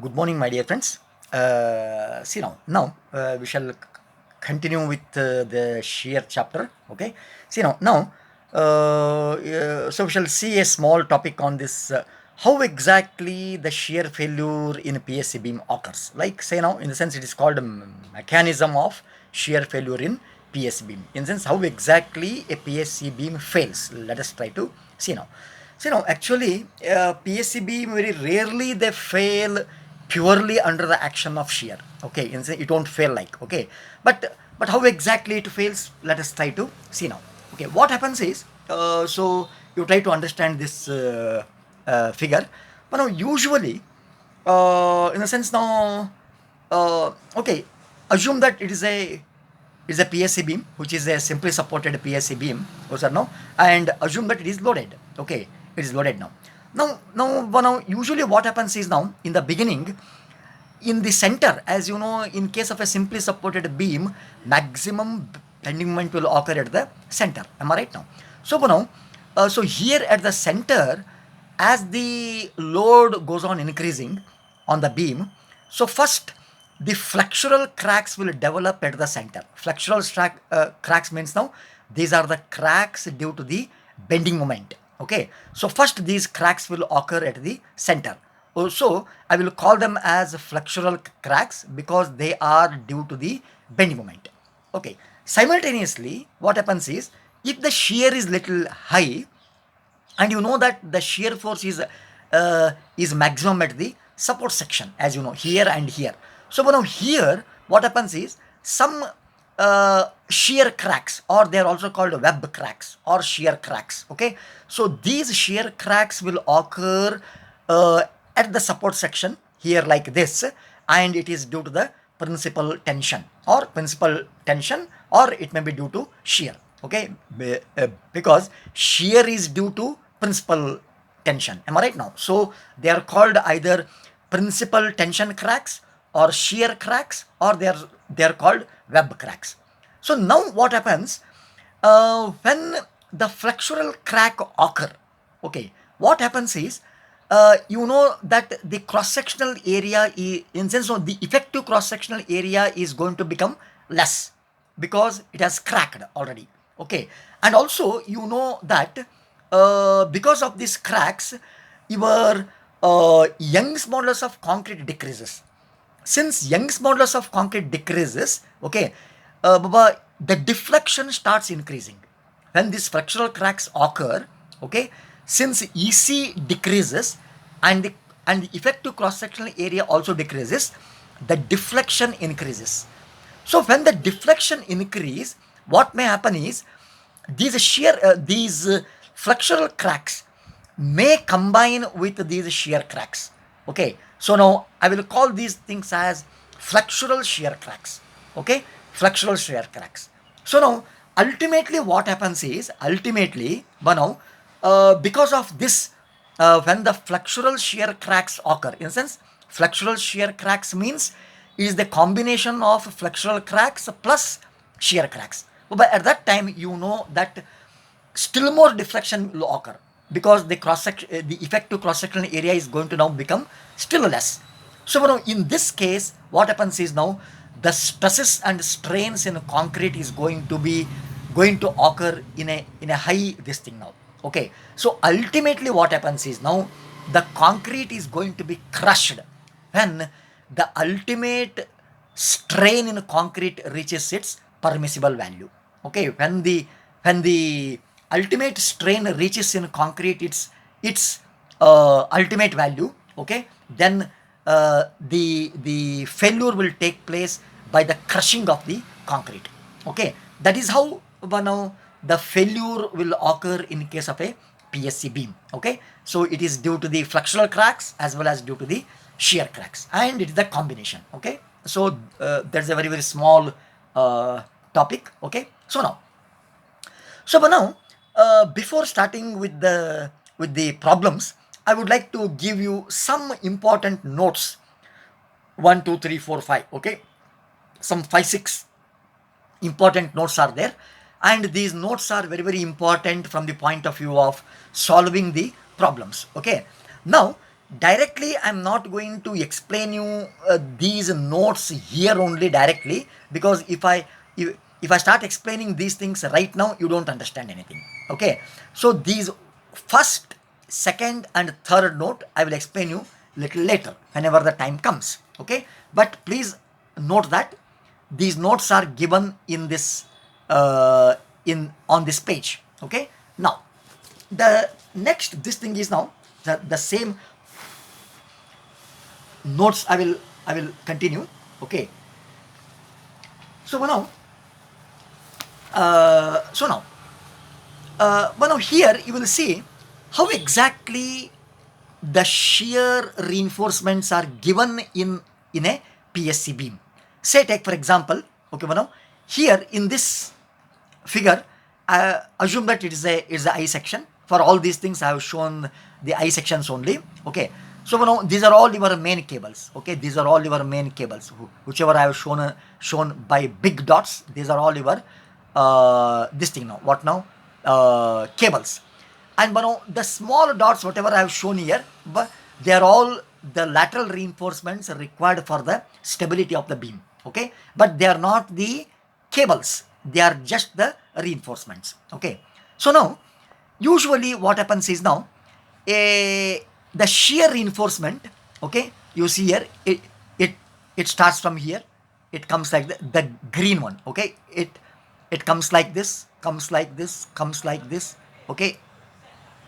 Good morning, my dear friends. Now we shall continue with the shear chapter. Okay. So we shall see a small topic on this. How exactly the shear failure in PSC beam occurs? Like say now, in the sense it is called a mechanism of shear failure in PSC beam. In the sense, how exactly a PSC beam fails. Let us try to see now. Actually, PSCB very rarely they fail purely under the action of shear. Okay, it won't fail like okay, but how exactly it fails? Let us try to see now. Okay, what happens is so you try to understand this figure, but now usually in a sense now okay, assume that it is a PSC beam, which is a simply supported PSC beam, or no, and assume that it is loaded. Okay, it is loaded now. Now, usually what happens is now in the beginning, in the center, as you know, in case of a simply supported beam, maximum bending moment will occur at the center. Am I right now? So here at the center, as the load goes on increasing on the beam, so first the flexural cracks will develop at the center. Cracks means now these are the cracks due to the bending moment. Okay, so first these cracks will occur at the center. Also, I will call them as flexural cracks because they are due to the bending moment. Okay, simultaneously, what happens is if the shear is little high, and you know that the shear force is maximum at the support section, as you know, here and here. So now here what happens is some shear cracks, or they are also called web cracks or shear cracks. Okay, so these shear cracks will occur uh, at the support section here like this, and it is due to the principal tension, or it may be due to shear. Okay, because shear is due to principal tension. Am I right now? So they are called either principal tension cracks or shear cracks, or they are called web cracks. So now what happens when the flexural crack occur? Okay, what happens is you know that the cross-sectional area in sense of the effective cross-sectional area is going to become less because it has cracked already. Okay, and also you know that because of these cracks, your Young's modulus of concrete decreases. Since Young's modulus of concrete decreases, okay, the deflection starts increasing. When these fractural cracks occur, okay, since EC decreases and the effective cross-sectional area also decreases, the deflection increases. So when the deflection increase, what may happen is these flexural cracks may combine with these shear cracks. Okay, so now I will call these things as flexural shear cracks. Okay, flexural shear cracks. So now ultimately what happens is because of this, when the flexural shear cracks occur, in a sense, flexural shear cracks means is the combination of flexural cracks plus shear cracks. But at that time, you know that still more deflection will occur because the effective cross-sectional area is going to now become still less. So now in this case, what happens is now the stresses and strains in concrete is going to occur in a high this thing now. Okay, so ultimately what happens is now the concrete is going to be crushed when the ultimate strain in concrete reaches its permissible value. Okay, when the ultimate strain reaches in concrete its ultimate value, okay, then the failure will take place by the crushing of the concrete. Okay, that is how now the failure will occur in case of a PSC beam. Okay, so it is due to the flexural cracks as well as due to the shear cracks, and it is the combination. Okay, so that's a very very small topic. Okay, so now, before starting with the problems, I would like to give you some important notes. One, two, three, four, five. Okay, some five, six important notes are there, and these notes are very very important from the point of view of solving the problems. Okay, now directly I'm not going to explain you these notes here only directly, because if I start explaining these things right now, you don't understand anything. Okay, so these first, second and third note I will explain you little later whenever the time comes. Okay, but please note that these notes are given in this in on this page. Okay, now the next this thing is now the same notes I will continue. Okay, so now so now but now here you will see how exactly the shear reinforcements are given in a PSC beam. Say take for example, okay, now here in this figure, assume that it is a I section. For all these things I have shown the I sections only. Okay, so now these are all your main cables. Okay, these are all your main cables, whichever I have shown by big dots. These are all your this thing now, what now, cables. And now the small dots whatever I have shown here, but they are all the lateral reinforcements required for the stability of the beam. Okay, but they are not the cables, they are just the reinforcements. Okay, so now usually what happens is now the shear reinforcement. Okay, you see here it it starts from here, it comes like the green one. Okay, it comes like this, comes like this, comes like this. Okay,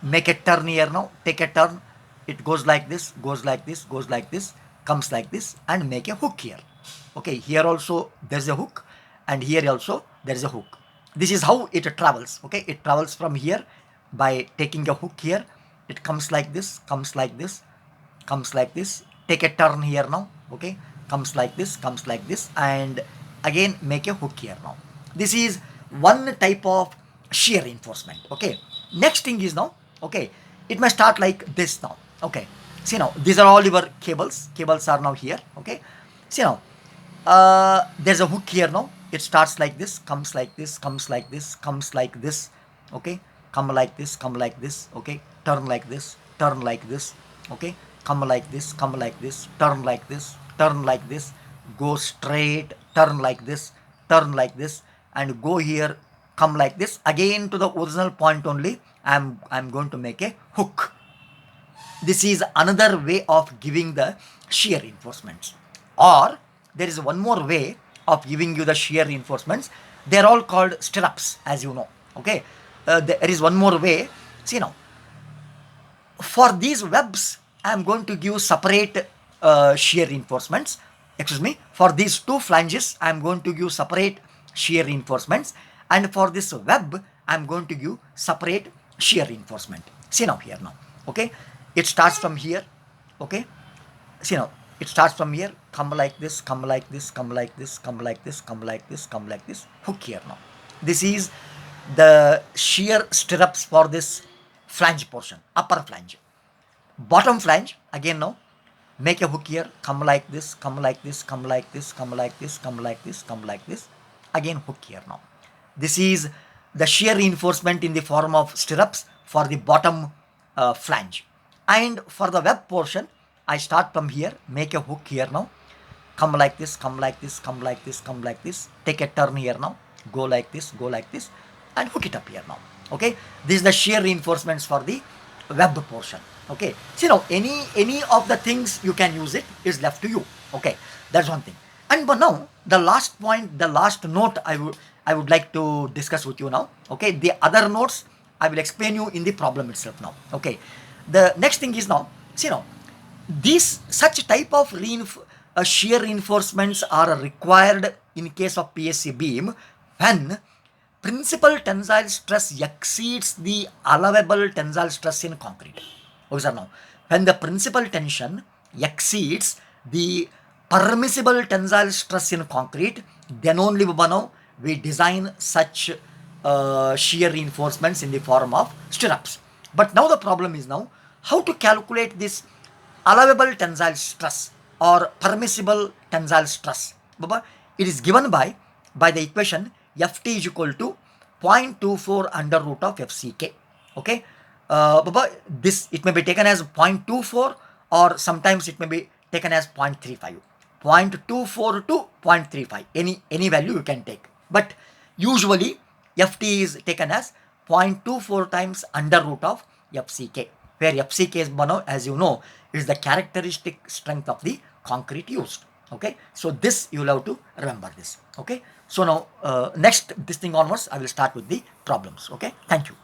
make a turn here now, take a turn, it goes like this, goes like this, goes like this, comes like this, and make a hook here. Okay, here also there's a hook, and here also there is a hook. This is how it travels. Okay, it travels from here by taking a hook here, it comes like this, comes like this, comes like this, take a turn here now. Okay, comes like this, comes like this, and again make a hook here now. This is one type of shear reinforcement. Okay, next thing is now, okay, it may start like this now. Okay, see now these are all your cables are now here. Okay, see now there's a hook here now, it starts like this, comes like this, comes like this, comes like this. Okay, come like this, come like this. Okay, turn like this, turn like this. Okay, come like this, come like this, turn like this, turn like this, go straight, turn like this, turn like this, and go here, come like this again to the original point only. I'm going to make a hook. This is another way of giving the shear reinforcements. Or there is one more way of giving you the shear reinforcements. They are all called stirrups, as you know. Okay, there is one more way. See now, for these webs, I am going to give separate shear reinforcements. Excuse me. For these two flanges, I am going to give separate shear reinforcements, and for this web, I am going to give separate shear reinforcement. See now here now. Okay, it starts from here. Okay, see now it starts from here, come like this, come like this, come like this, come like this, come like this, come like this, hook here now. This is the shear stirrups for this flange portion, upper flange. Bottom flange again now, make a hook here, come like this, come like this, come like this, come like this, come like this, come like this, again hook here now. This is the shear reinforcement in the form of stirrups for the bottom flange. And for the web portion, I start from here, make a hook here now, come like this, come like this, come like this, come like this, take a turn here now, go like this, go like this, and hook it up here now. Okay, this is the shear reinforcements for the web portion. Okay, see now any of the things you can use, it is left to you. Okay, that's one thing. And but now the last point, the last note I would like to discuss with you now. Okay, the other notes I will explain you in the problem itself now. Okay, the next thing is now, see now, these such type of shear reinforcements are required in case of PSC beam when principal tensile stress exceeds the allowable tensile stress in concrete. Okay, sir, now when the principal tension exceeds the permissible tensile stress in concrete, then only now we design such shear reinforcements in the form of stirrups. But now the problem is now how to calculate this allowable tensile stress or permissible tensile stress. Baba, it is given by the equation Ft is equal to 0.24 under root of FCK. Okay, Baba, this it may be taken as 0.24 or sometimes it may be taken as 0.35, 0.24 to 0.35, any value you can take. But usually ft is taken as 0.24 times under root of fck, where fck is, as you know, is the characteristic strength of the concrete used. Okay, so this you will have to remember this. Okay, so now next this thing onwards I will start with the problems. Okay, thank you.